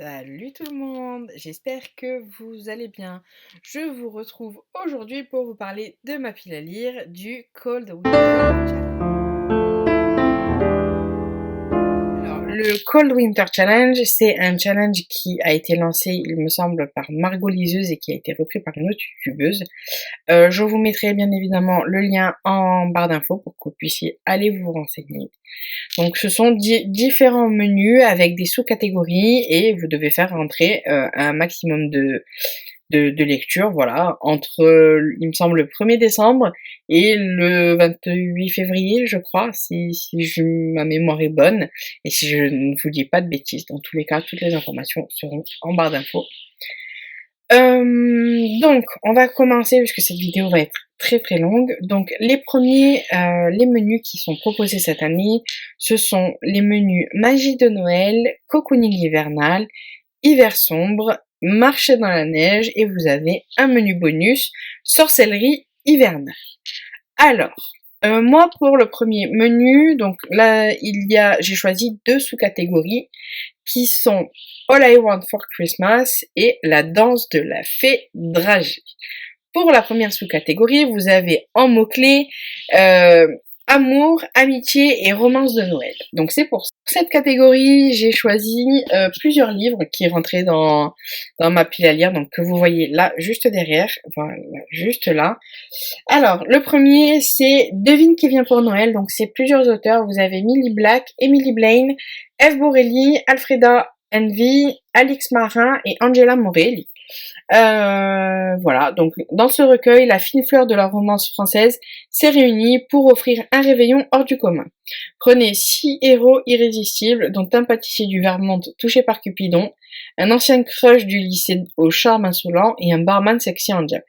Salut tout le monde, j'espère que vous allez bien. Je vous retrouve aujourd'hui pour vous parler de ma pile à lire du Cold Winter Challenge. Alors, le Cold Winter Challenge, c'est un challenge qui a été lancé, il me semble, par Margot Liseuse et qui a été repris par une autre youtubeuse. Je vous mettrai bien évidemment le lien en barre d'infos pour que vous puissiez aller vous renseigner. Donc ce sont différents menus avec des sous-catégories et vous devez faire rentrer un maximum de lecture, voilà, entre, il me semble, le 1er décembre et le 28 février, je crois, si ma mémoire est bonne, et si je ne vous dis pas de bêtises. Dans tous les cas, toutes les informations seront en barre d'infos. Donc, on va commencer, puisque cette vidéo va être très très longue. Donc, les menus qui sont proposés cette année, ce sont les menus Magie de Noël, Cocooning hivernal, Hiver sombre, Marcher dans la neige, et vous avez un menu bonus, Sorcellerie hivernale. Alors, moi pour le premier menu, donc là j'ai choisi deux sous-catégories qui sont All I Want for Christmas et la danse de la fée dragée. Pour la première sous-catégorie, vous avez en mots-clés amour, amitié et romance de Noël. Donc c'est pour cette catégorie, j'ai choisi plusieurs livres qui rentraient dans ma pile à lire, donc que vous voyez là, juste derrière, voilà, juste là. Alors, le premier, c'est Devine qui vient pour Noël, donc c'est plusieurs auteurs, vous avez Millie Black, Emily Blaine, Eve Borelli, Alfreda Envy, Alix Marin et Angela Morelli. Voilà, donc dans ce recueil, la fine fleur de la romance française s'est réunie pour offrir un réveillon hors du commun. Prenez 6 héros irrésistibles, dont un pâtissier du Vermont touché par Cupidon, un ancien crush du lycée au charme insolent et un barman sexy en diable.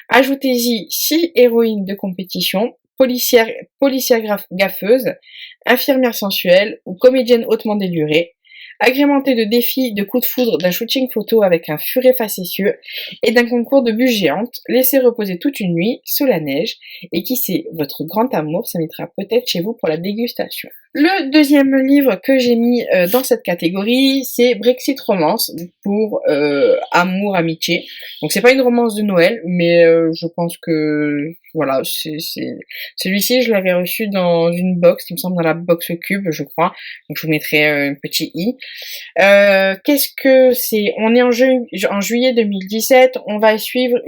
Ajoutez-y 6 héroïnes de compétition, policières gaffeuses, infirmières sensuelles ou comédiennes hautement délurées, agrémentées de défis de coups de foudre, d'un shooting photo avec un furet facétieux et d'un concours de bûches géantes, laissez reposer toute une nuit sous la neige, et qui sait, votre grand amour s'invitera peut-être chez vous pour la dégustation. Le deuxième livre que j'ai mis dans cette catégorie, c'est Brexit Romance, pour amour, amitié. Donc c'est pas une romance de Noël, mais je pense que voilà, celui-ci, je l'avais reçu dans une box, il me semble dans la box Cube, je crois. Donc je vous mettrai un petit i. Qu'est-ce que c'est? On est en juillet 2017, on va suivre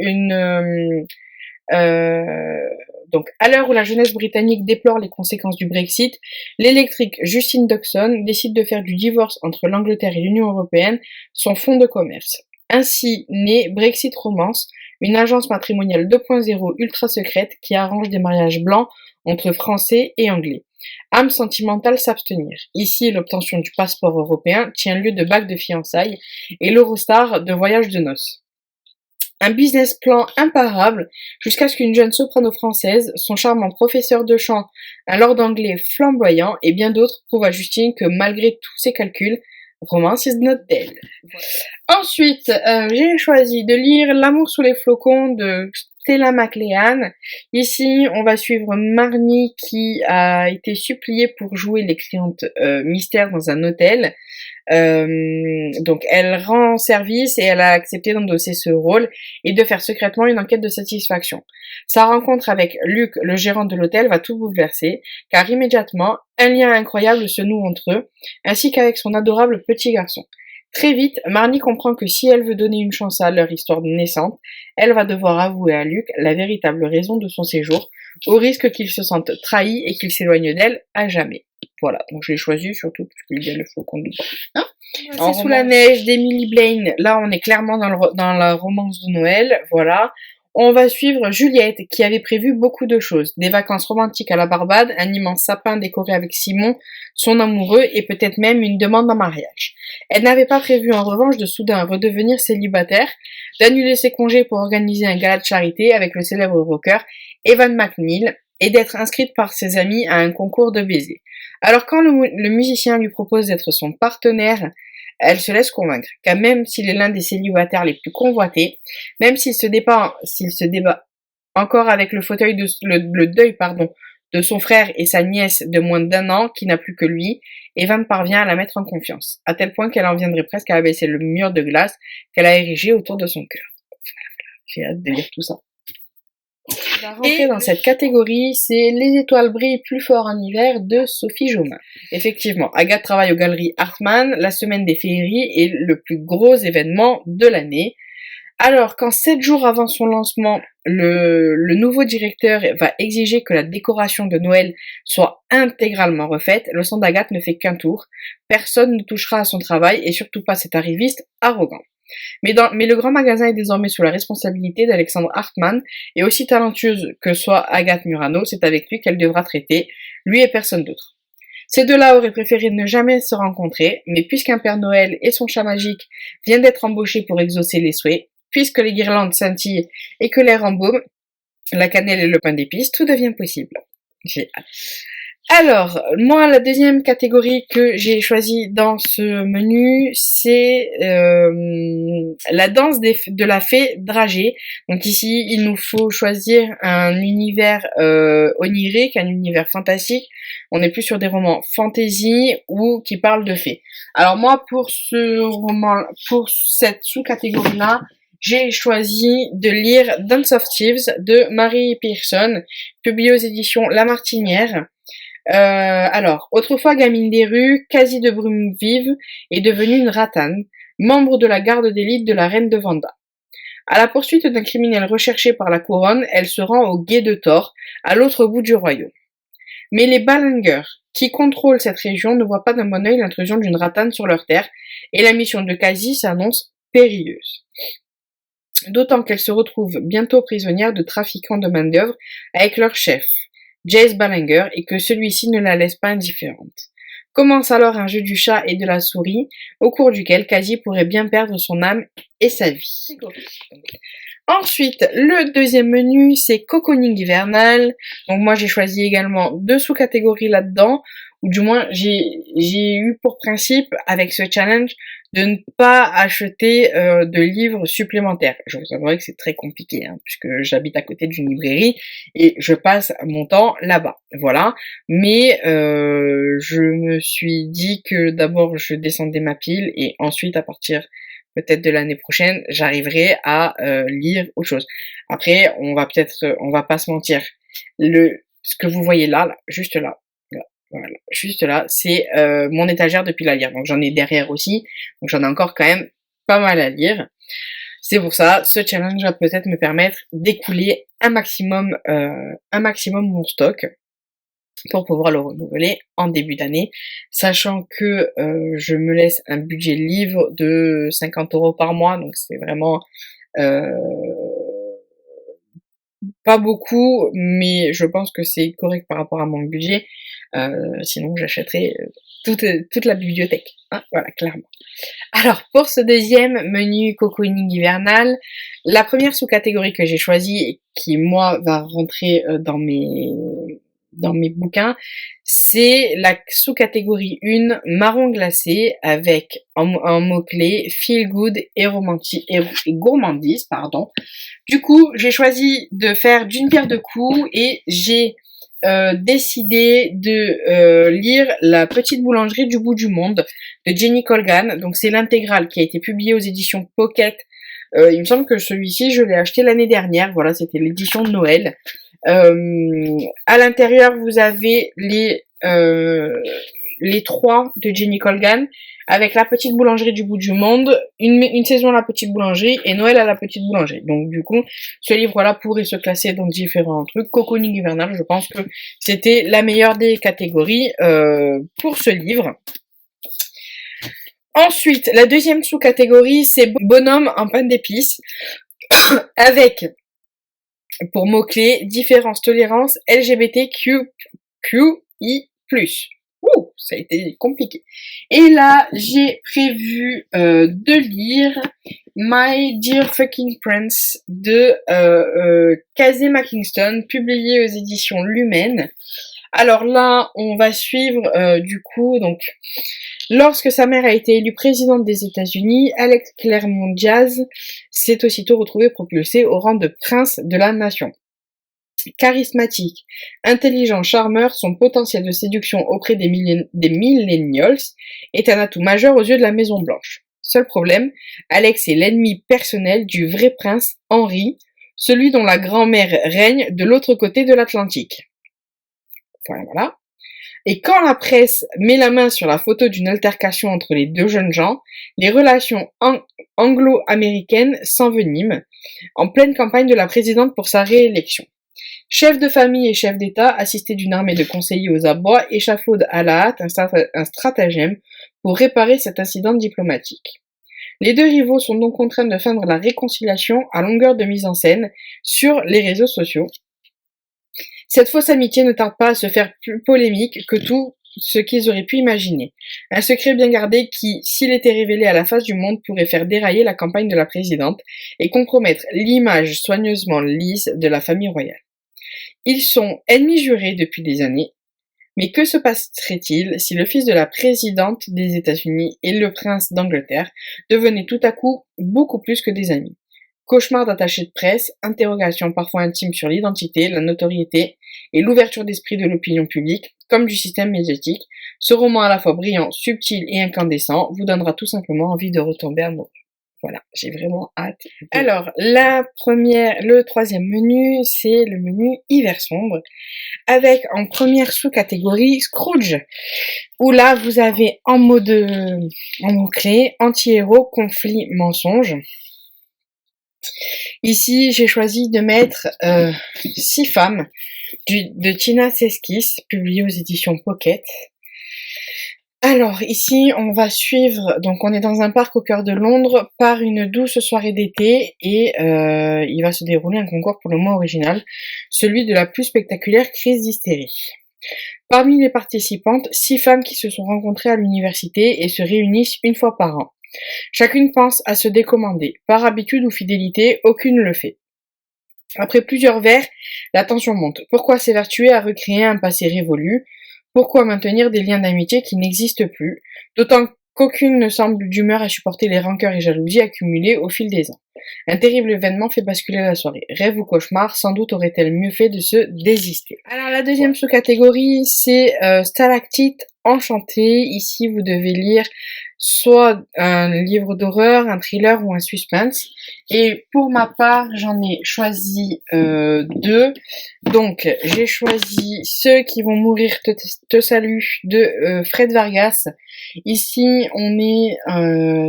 donc, à l'heure où la jeunesse britannique déplore les conséquences du Brexit, l'électrique Justine Dawson décide de faire du divorce entre l'Angleterre et l'Union européenne son fonds de commerce. Ainsi naît Brexit Romance, une agence matrimoniale 2.0 ultra secrète qui arrange des mariages blancs entre Français et Anglais. Âme sentimentale s'abstenir. Ici, l'obtention du passeport européen tient lieu de bague de fiançailles et l'Eurostar de voyage de noces. Un business plan imparable jusqu'à ce qu'une jeune soprano française, son charmant professeur de chant, un lord anglais flamboyant et bien d'autres prouvent à Justine que malgré tous ses calculs, romance is not dead. Ensuite, j'ai choisi de lire L'amour sous les flocons de Stella McLean. Ici, on va suivre Marnie qui a été suppliée pour jouer les clientes mystères dans un hôtel. Donc elle rend service et elle a accepté d'endosser ce rôle et de faire secrètement une enquête de satisfaction. Sa rencontre avec Luc, le gérant de l'hôtel, va tout bouleverser, car immédiatement, un lien incroyable se noue entre eux, ainsi qu'avec son adorable petit garçon. Très vite, Marnie comprend que si elle veut donner une chance à leur histoire naissante, elle va devoir avouer à Luc la véritable raison de son séjour, au risque qu'il se sente trahi et qu'il s'éloigne d'elle à jamais. Voilà, donc je l'ai choisi surtout parce qu'il y a le flocon dedans. Hein, c'est Sous la neige d'Emily Blaine. Là, on est clairement dans la romance de Noël. Voilà. On va suivre Juliette, qui avait prévu beaucoup de choses. Des vacances romantiques à la Barbade, un immense sapin décoré avec Simon, son amoureux, et peut-être même une demande en mariage. Elle n'avait pas prévu en revanche de soudain redevenir célibataire, d'annuler ses congés pour organiser un gala de charité avec le célèbre rocker Evan McNeil, et d'être inscrite par ses amis à un concours de baisers. Alors quand le musicien lui propose d'être son partenaire, elle se laisse convaincre, car même s'il est l'un des célibataires les plus convoités, même s'il se débat encore avec le deuil de son frère et sa nièce de moins d'1 an qui n'a plus que lui, Evan parvient à la mettre en confiance, à tel point qu'elle en viendrait presque à abaisser le mur de glace qu'elle a érigé autour de son cœur. J'ai hâte de lire tout ça. On va rentrer dans cette catégorie, c'est Les étoiles brillent plus fort en hiver de Sophie Jomain. Effectivement, Agathe travaille aux galeries Hartmann, la semaine des féeries est le plus gros événement de l'année. Alors, quand 7 jours avant son lancement, le nouveau directeur va exiger que la décoration de Noël soit intégralement refaite, le sang d'Agathe ne fait qu'un tour. Personne ne touchera à son travail et surtout pas cet arriviste arrogant. Mais le grand magasin est désormais sous la responsabilité d'Alexandre Hartmann, et aussi talentueuse que soit Agathe Murano, c'est avec lui qu'elle devra traiter, lui et personne d'autre. Ces deux-là auraient préféré ne jamais se rencontrer, mais puisqu'un Père Noël et son chat magique viennent d'être embauchés pour exaucer les souhaits, puisque les guirlandes scintillent et que l'air embaume, la cannelle et le pain d'épices, tout devient possible. J'ai hâte. Alors, moi, la deuxième catégorie que j'ai choisie dans ce menu, c'est la danse de la fée dragée. Donc ici, il nous faut choisir un univers onirique, un univers fantastique. On n'est plus sur des romans fantasy ou qui parlent de fées. Alors moi, pour ce roman, pour cette sous-catégorie-là, j'ai choisi de lire Dance of Thieves de Marie Pearson, publié aux éditions La Martinière. Alors, autrefois gamine des rues, quasi de brume vive, est devenue une ratane, membre de la garde d'élite de la reine de Vanda. À la poursuite d'un criminel recherché par la couronne, elle se rend au Gué de Thor, à l'autre bout du royaume. Mais les Ballinger, qui contrôlent cette région, ne voient pas d'un bon œil l'intrusion d'une ratane sur leur terre, et la mission de Quasi s'annonce périlleuse. D'autant qu'elle se retrouve bientôt prisonnière de trafiquants de main-d'œuvre avec leur chef, Jace Ballinger, et que celui-ci ne la laisse pas indifférente. Commence alors un jeu du chat et de la souris, au cours duquel Quasi pourrait bien perdre son âme et sa vie. Ensuite, le deuxième menu, c'est Cocooning hivernal. Donc moi, j'ai choisi également 2 sous-catégories là-dedans, ou du moins, j'ai eu pour principe, avec ce challenge, de ne pas acheter de livres supplémentaires. Je vous avouerai que c'est très compliqué, hein, puisque j'habite à côté d'une librairie et je passe mon temps là-bas. Voilà. Mais je me suis dit que d'abord, je descendais ma pile et ensuite, à partir peut-être de l'année prochaine, j'arriverai à lire autre chose. Après, on va pas se mentir. Ce que vous voyez là, juste là, voilà, juste là, c'est mon étagère depuis la lire. Donc j'en ai derrière aussi, donc j'en ai encore quand même pas mal à lire. C'est pour ça, ce challenge va peut-être me permettre d'écouler un maximum mon stock pour pouvoir le renouveler en début d'année, sachant que je me laisse un budget livre de 50 € par mois, donc c'est vraiment pas beaucoup, mais je pense que c'est correct par rapport à mon budget. Sinon, j'achèterais toute la bibliothèque. Hein, voilà, clairement. Alors, pour ce deuxième menu cocooning hivernal, la première sous-catégorie que j'ai choisie et qui, moi, va rentrer dans mes bouquins, c'est la sous-catégorie 1 marron glacé avec un mot-clé feel good et romantique et gourmandise, pardon. Du coup, j'ai choisi de faire d'une pierre deux coups et j'ai décidé de lire La petite boulangerie du bout du monde de Jenny Colgan. Donc c'est l'intégrale qui a été publiée aux éditions Pocket. Il me semble que celui-ci, je l'ai acheté l'année dernière. Voilà, c'était l'édition de Noël. À l'intérieur, vous avez les 3 de Jenny Colgan, avec La petite boulangerie du bout du monde, une saison à La petite boulangerie et Noël à La petite boulangerie. Donc du coup, ce livre-là pourrait se classer dans différents trucs. Cocooning hivernal, je pense que c'était la meilleure des catégories pour ce livre. Ensuite, la deuxième sous-catégorie, c'est Bonhomme en pain d'épices, avec, pour mots-clés, différence, tolérance, LGBTQI+. Ouh, ça a été compliqué. Et là, j'ai prévu de lire My Dear Fucking Prince de Kazema Kingston, publié aux éditions Lumen. Alors là, on va suivre du coup, donc, lorsque sa mère a été élue présidente des États-Unis, Alex Claremont Diaz s'est aussitôt retrouvé propulsé au rang de prince de la nation. Charismatique, intelligent, charmeur, son potentiel de séduction auprès des millennials est un atout majeur aux yeux de la Maison Blanche. Seul problème, Alex est l'ennemi personnel du vrai prince Henry, celui dont la grand-mère règne de l'autre côté de l'Atlantique. Voilà. Et quand la presse met la main sur la photo d'une altercation entre les deux jeunes gens, les relations anglo-américaines s'enveniment en pleine campagne de la présidente pour sa réélection. Chef de famille et chef d'État, assisté d'une armée de conseillers aux abois, échafaudent à la hâte un stratagème pour réparer cet incident diplomatique. Les deux rivaux sont donc contraints de feindre la réconciliation à longueur de mise en scène sur les réseaux sociaux. Cette fausse amitié ne tarde pas à se faire plus polémique que tout ce qu'ils auraient pu imaginer. Un secret bien gardé qui, s'il était révélé à la face du monde, pourrait faire dérailler la campagne de la présidente et compromettre l'image soigneusement lisse de la famille royale. Ils sont ennemis jurés depuis des années, mais que se passerait-il si le fils de la présidente des États-Unis et le prince d'Angleterre devenaient tout à coup beaucoup plus que des amis? Cauchemar d'attachés de presse, interrogations parfois intimes sur l'identité, la notoriété et l'ouverture d'esprit de l'opinion publique, comme du système médiatique, ce roman à la fois brillant, subtil et incandescent vous donnera tout simplement envie de retomber amoureux. Voilà, j'ai vraiment hâte. Alors, le troisième menu, c'est le menu Hiver sombre, avec en première sous-catégorie Scrooge, où là, vous avez en mot-clé, anti-héros, conflit, mensonge. Ici, j'ai choisi de mettre 6 femmes de Tina Seskis, publié aux éditions Pocket. Alors, ici, on va suivre, donc on est dans un parc au cœur de Londres par une douce soirée d'été et il va se dérouler un concours pour le mot original, celui de la plus spectaculaire crise d'hystérie. Parmi les participantes, 6 femmes qui se sont rencontrées à l'université et se réunissent une fois par an. Chacune pense à se décommander. Par habitude ou fidélité, aucune ne le fait. Après plusieurs verres, la tension monte. Pourquoi s'évertuer à recréer un passé révolu? Pourquoi maintenir des liens d'amitié qui n'existent plus? D'autant qu'aucune ne semble d'humeur à supporter les rancœurs et jalousies accumulées au fil des ans. Un terrible événement fait basculer la soirée. Rêve ou cauchemar, sans doute aurait-elle mieux fait de se désister. Alors la deuxième sous-catégorie, c'est Stalactite enchantée. Ici, vous devez lire soit un livre d'horreur, un thriller ou un suspense. Et pour ma part, j'en ai choisi 2. Donc, j'ai choisi Ceux qui vont mourir te saluent de Fred Vargas. Ici, on est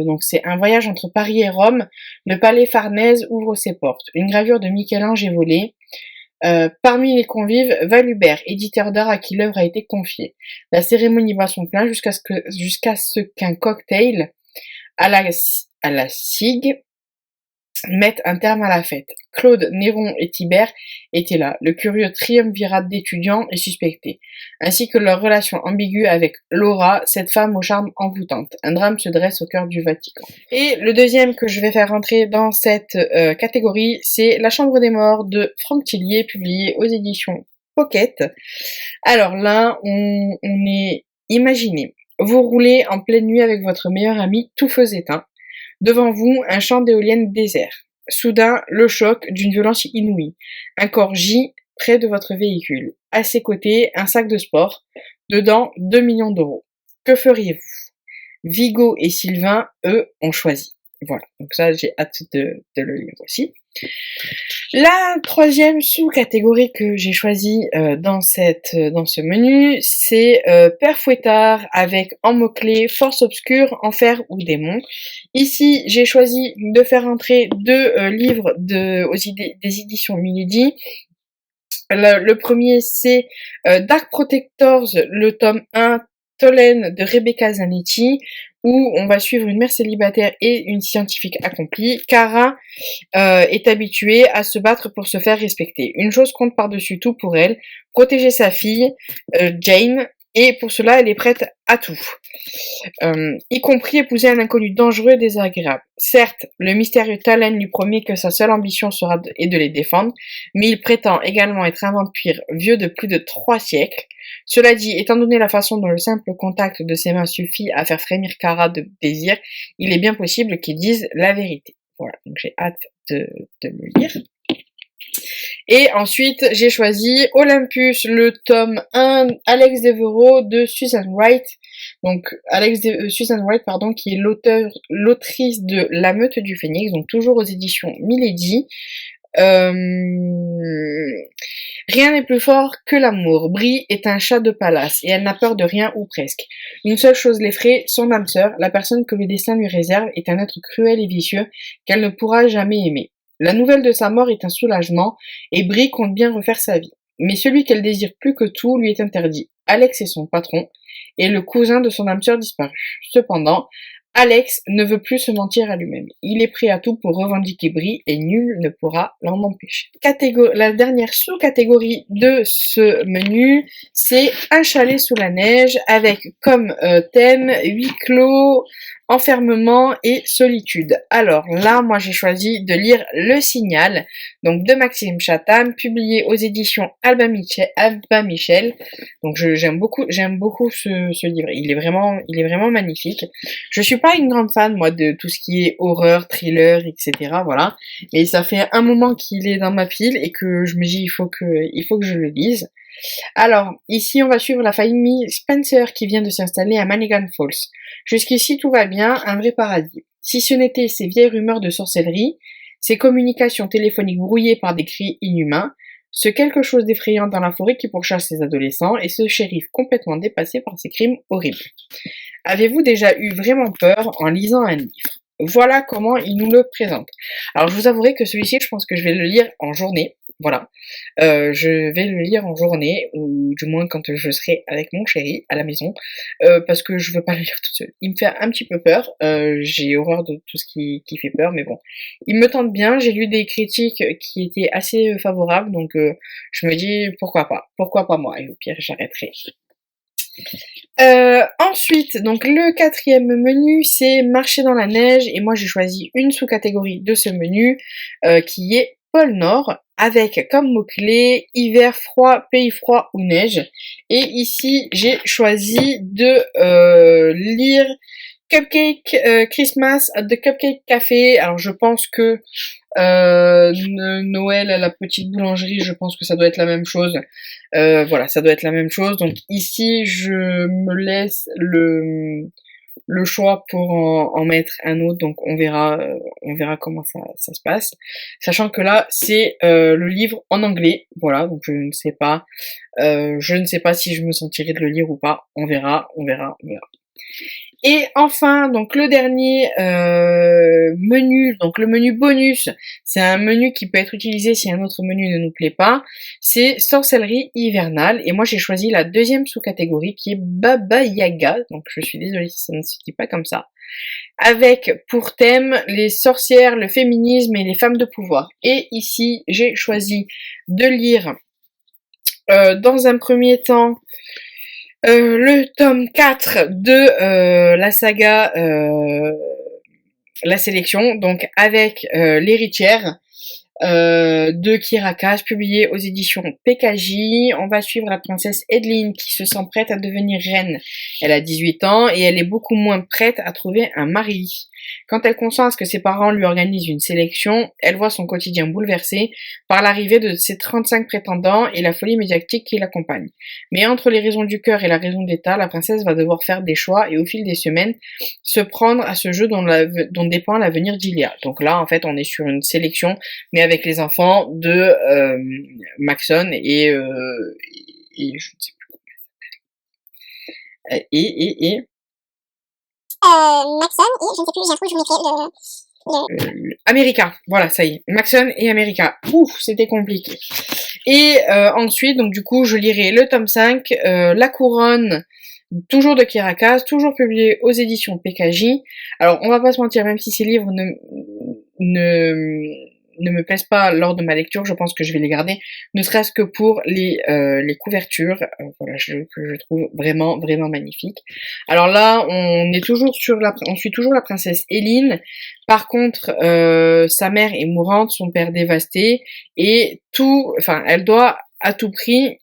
donc c'est un voyage entre Paris et Rome. Le palais Farnèse ouvre ses portes. Une gravure de Michel-Ange est volée. Parmi les convives, Val Hubert, éditeur d'art à qui l'œuvre a été confiée. La cérémonie bat son plein jusqu'à ce qu'un cocktail à la cigue mette un terme à la fête. Claude, Néron et Tibère étaient là. Le curieux triumvirat d'étudiants est suspecté, ainsi que leur relation ambiguë avec Laura, cette femme au charme envoûtante. Un drame se dresse au cœur du Vatican. Et le deuxième que je vais faire rentrer dans cette catégorie, c'est La Chambre des Morts de Franck Tillier, publié aux éditions Pocket. Alors là, on est... Imaginez, vous roulez en pleine nuit avec votre meilleur ami, tout feu éteint. Devant vous, un champ d'éoliennes désert. Soudain, le choc d'une violence inouïe. Un corps gît près de votre véhicule. À ses côtés, un sac de sport. Dedans, 2 millions d'euros. Que feriez-vous? Vigo et Sylvain, eux, ont choisi. Voilà, donc ça, j'ai hâte de le lire aussi. La troisième sous-catégorie que j'ai choisie dans ce menu, c'est Père Fouettard avec en mots-clés Force obscure, enfer ou démon. Ici, j'ai choisi de faire entrer 2 livres des éditions Milady. Le premier, c'est Dark Protectors, le tome 1, Tolène de Rebecca Zanetti, où on va suivre une mère célibataire et une scientifique accomplie. Kara est habituée à se battre pour se faire respecter. Une chose compte par-dessus tout pour elle, protéger sa fille, Jane, et pour cela elle est prête à tout. Y compris épouser un inconnu dangereux et désagréable. Certes, le mystérieux Talen lui promet que sa seule ambition est de les défendre, mais il prétend également être un vampire vieux de plus de 3 siècles. Cela dit, étant donné la façon dont le simple contact de ses mains suffit à faire frémir Kara de désir, il est bien possible qu'il dise la vérité. Voilà, donc j'ai hâte de le lire. Et ensuite, j'ai choisi Olympus, le tome 1, Alex Devereaux de Susan Wright. Donc, Susan Wright, pardon, qui est l'autrice de La Meute du Phénix, donc toujours aux éditions Milady. Rien n'est plus fort que l'amour. Brie est un chat de palace et elle n'a peur de rien ou presque. Une seule chose l'effraie, son âme sœur, la personne que le destin lui réserve, est un être cruel et vicieux qu'elle ne pourra jamais aimer. La nouvelle de sa mort est un soulagement et Brie compte bien refaire sa vie. Mais celui qu'elle désire plus que tout lui est interdit. Alex est son patron et le cousin de son âme sœur disparu. Cependant, Alex ne veut plus se mentir à lui-même. Il est prêt à tout pour revendiquer Brie et nul ne pourra l'en empêcher. La dernière sous-catégorie de ce menu, c'est un chalet sous la neige avec comme thème huis clos, enfermement et solitude. Alors là, moi j'ai choisi de lire Le Signal, donc de Maxime Chatham, publié aux éditions Albin Michel. Donc j'aime beaucoup ce livre. Il est vraiment magnifique. Je suis pas une grande fan moi de tout ce qui est horreur, thriller, etc. Voilà. Mais ça fait un moment qu'il est dans ma pile et que je me dis il faut que je le lise. Alors, ici, on va suivre la famille Spencer qui vient de s'installer à Manigan Falls. Jusqu'ici, tout va bien, un vrai paradis. Si ce n'était ces vieilles rumeurs de sorcellerie, ces communications téléphoniques brouillées par des cris inhumains, ce quelque chose d'effrayant dans la forêt qui pourchasse les adolescents et ce shérif complètement dépassé par ces crimes horribles. Avez-vous déjà eu vraiment peur en lisant un livre? Voilà comment il nous le présente. Alors, je vous avouerai que celui-ci, je pense que je vais le lire en journée. Voilà. Je vais le lire en journée, ou du moins quand je serai avec mon chéri à la maison, parce que je veux pas le lire toute seule. Il me fait un petit peu peur, j'ai horreur de tout ce qui fait peur, mais bon. Il me tente bien, j'ai lu des critiques qui étaient assez favorables, donc je me dis pourquoi pas moi, et au pire j'arrêterai. Ensuite, donc le quatrième menu, c'est marcher dans la neige, et moi j'ai choisi une sous-catégorie de ce menu, qui est pôle Nord, avec comme mot-clé hiver froid, pays froid ou neige. Et ici, j'ai choisi de lire Cupcake Christmas at the Cupcake Café. Alors je pense que Noël à la petite boulangerie, je pense que ça doit être la même chose. Voilà, ça doit être la même chose. Donc ici, je me laisse le choix pour en mettre un autre, donc on verra comment ça se passe. Sachant que là, c'est le livre en anglais, voilà, donc je ne sais pas si je me sentirai de le lire ou pas, on verra. Et enfin, donc le dernier menu, donc le menu bonus, c'est un menu qui peut être utilisé si un autre menu ne nous plaît pas, c'est sorcellerie hivernale, et moi j'ai choisi la deuxième sous-catégorie qui est Baba Yaga, donc je suis désolée si ça ne se dit pas comme ça, avec pour thème les sorcières, le féminisme et les femmes de pouvoir. Et ici, j'ai choisi de lire dans un premier temps le tome 4 de la saga La Sélection, donc avec l'héritière de Kirakas, publié aux éditions PKJ. On va suivre la princesse Edeline qui se sent prête à devenir reine. Elle a 18 ans et elle est beaucoup moins prête à trouver un mari. Quand elle consent à ce que ses parents lui organisent une sélection, elle voit son quotidien bouleversé par l'arrivée de ses 35 prétendants et la folie médiatique qui l'accompagne. Mais entre les raisons du cœur et la raison d'État, la princesse va devoir faire des choix et au fil des semaines se prendre à ce jeu dont dépend l'avenir d'Ilia. Donc là, en fait, on est sur une sélection, mais avec les enfants de Maxon et je ne sais plus comment elle s'appelle. Maxon et je ne sais plus, j'ai un trou, je vous mettrai America, voilà, ça y est, Maxon et America. Ouf, c'était compliqué. Et ensuite, donc du coup, je lirai le tome 5, La Couronne, toujours de Kirakas, toujours publié aux éditions PKJ. Alors, on va pas se mentir, même si ces livres ne me plaisent pas lors de ma lecture, je pense que je vais les garder, ne serait-ce que pour les couvertures, voilà, que je trouve vraiment magnifiques. Alors là, on suit toujours la princesse Edeline. Par contre, sa mère est mourante, son père dévasté, et elle doit à tout prix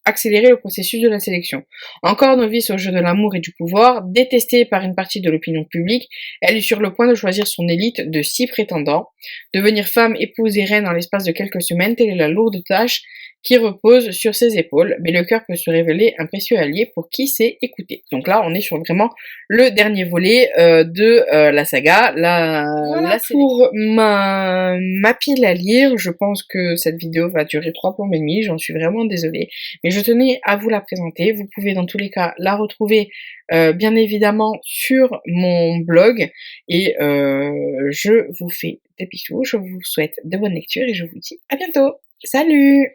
accélérer le processus de la sélection. Encore novice au jeu de l'amour et du pouvoir, détestée par une partie de l'opinion publique, elle est sur le point de choisir son élite de 6 prétendants. Devenir femme, épouse et reine en l'espace de quelques semaines, telle est la lourde tâche qui repose sur ses épaules, mais le cœur peut se révéler un précieux allié pour qui sait écouter. Donc là, on est sur vraiment le dernier volet de la saga. Voilà pour ma pile à lire. Je pense que cette vidéo va durer 3 plombes et demi, j'en suis vraiment désolée. Mais je tenais à vous la présenter. Vous pouvez dans tous les cas la retrouver bien évidemment sur mon blog. Et je vous fais des bisous, je vous souhaite de bonnes lectures et je vous dis à bientôt. Salut!